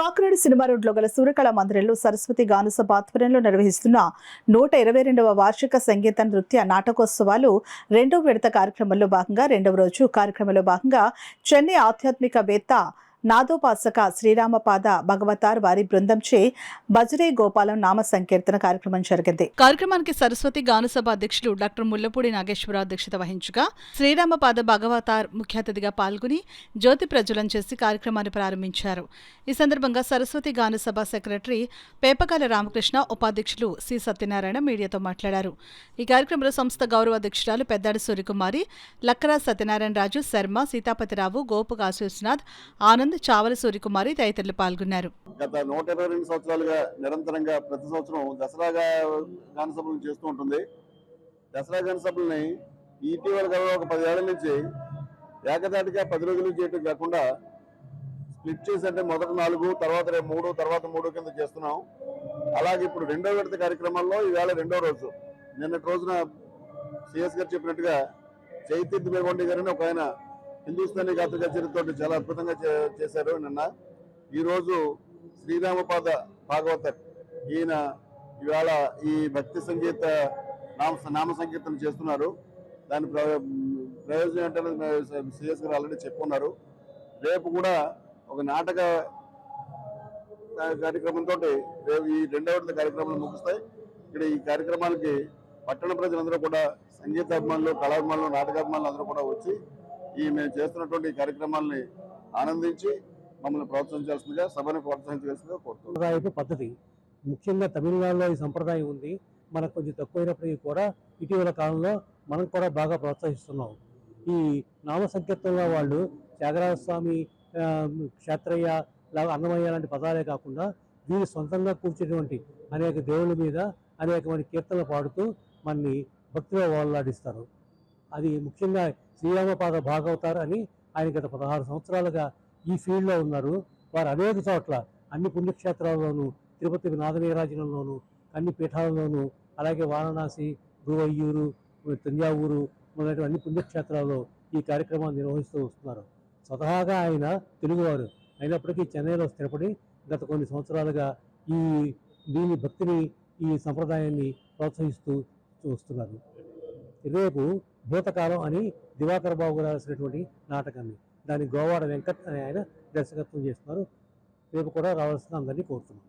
Kakinada cinema రోడ్లో గల సూర్యకళ మందిరంలో సరస్వతి గానసభ ఆధ్వర్యంలో నిర్వహిస్తున్న 122వ వార్షిక సంగీత నృత్య నాటకోత్సవాలు రెండవ విడత కార్యక్రమంలో భాగంగా చెన్నై ఆధ్యాత్మికవేత్త నాదోపాసక శ్రీరామపాద భగవతార్ వారి బృందంచే బజరే గోపాలం నామ సంకీర్తన కార్యక్రమం జరిగింది. కార్యక్రమానికి సరస్వతి గానసభ అధ్యక్షులు డాక్టర్ ముల్లపూడి నాగేశ్వరరావు అధ్యక్షత వహించగా శ్రీరామపాద భగవతార్ ముఖ్య అతిథిగా పాల్గొని జ్యోతి ప్రజ్వలన చేసి కార్యక్రమాన్ని ప్రారంభించారు. ఈ సందర్భంగా సరస్వతి గానసభ సెక్రటరీ పేపకాల రామకృష్ణ, ఉపాధ్యక్షులు సి సత్యనారాయణ మీడియాతో మాట్లాడారు. ఈ కార్యక్రమంలో సంస్థ గౌరవ అధ్యక్షురాలు పెద్దాడి సూర్యకుమారి, లక్కరా సత్యనారాయణ రాజు, శర్మ, సీతాపతిరావు, గోపు కాశీనాథ్, ఆనంద్, చావల సూర్యకుమారి తదితరులు పాల్గొన్నారు. గత 122 సంవత్సరాలుగా నిరంతరంగా ప్రతి సంవత్సరం దసరా గానసభలను చేస్తూ ఉంటుంది. దసరా గానసభల్ని ఇటీవల ఒక 10 ఏళ్ల నుంచి ఏకదాటిగా 10 రోజులు చేయటం కాకుండా స్ప్లిట్ చేసి, అంటే మొదట 4, తర్వాత 3, తర్వాత 3 కింద చేస్తున్నాం. అలాగే ఇప్పుడు రెండో విడత కార్యక్రమాల్లో ఈవేళ రెండో రోజు. నిన్నటి రోజున సిఎస్ గారు చెప్పినట్టుగా చైతన్య మేగొండి గారిని ఒక ఆయన హిందుస్థానీ గాత్ర కచేరీతో చాలా అద్భుతంగా చేశారు నిన్న. ఈరోజు శ్రీరామపాద భాగవతర్ ఈయన ఇవాళ ఈ భక్తి సంగీత నామ సంకీర్తన చేస్తున్నారు. దాని ప్రయోజనం ఏంటంటే సిఎస్ గారు ఆల్రెడీ చెప్పుకున్నారు. రేపు కూడా ఒక నాటక కార్యక్రమంతో రేపు ఈ రెండవ కార్యక్రమాలు ముగుస్తాయి. ఇక్కడ ఈ కార్యక్రమానికి పట్టణ ప్రజలందరూ కూడా సంగీతాభిమానులు, కళాభిమానులు, నాటకాభిమానులు అందరూ కూడా వచ్చి మేము చేస్తున్నటువంటి కార్యక్రమాలని ఆనందించి మమ్మల్ని ప్రోత్సహించాల్సిందిగా, సభను ప్రోత్సహించాల్సిందిగా కోరుతున్నాం. పద్ధతి ముఖ్యంగా తమిళనాడులో ఈ సంప్రదాయం ఉంది. మనకు కొంచెం తక్కువైనప్పటికీ కూడా ఇటీవల కాలంలో మనం కూడా బాగా ప్రోత్సహిస్తున్నాం. ఈ నామ సంకీర్తనలో వాళ్ళు త్యాగరాజ స్వామి, క్షేత్రయ్య, అన్నమయ్య లాంటి పదాలే కాకుండా వీరు సొంతంగా కూర్చున్నటువంటి అనేక దేవుళ్ళ మీద అనేకమంది కీర్తనలు పాడుతూ మనని భక్తిలో వాళ్ళాడిస్తారు. అది ముఖ్యంగా శ్రీరామపాద భాగవతార్ అని ఆయన గత 16 సంవత్సరాలుగా ఈ ఫీల్డ్లో ఉన్నారు. వారు అనేక చోట్ల అన్ని పుణ్యక్షేత్రాల్లోనూ, తిరుపతి నాదనీరాజనంలోనూ, అన్ని పీఠాలలోనూ, అలాగే వారణాసి, గురువయ్యూరు, తంజావూరు మొదలైన అన్ని పుణ్యక్షేత్రాల్లో ఈ కార్యక్రమాన్ని నిర్వహిస్తూ వస్తున్నారు. స్వతహాగా ఆయన తెలుగువారు అయినప్పటికీ చెన్నైలో స్థిరపడి గత కొన్ని సంవత్సరాలుగా దీని భక్తిని, ఈ సంప్రదాయాన్ని ప్రోత్సహిస్తూ వస్తున్నారు. రేపు భూతకాలం అని దివాకర్ బాబు గారు రాసినటువంటి నాటకాన్ని, దాన్ని గోవాడ వెంకట్ అని ఆయన దర్శకత్వం చేస్తున్నారు. రేపు కూడా రావాల్సిన అందరినీ కోరుతున్నాం.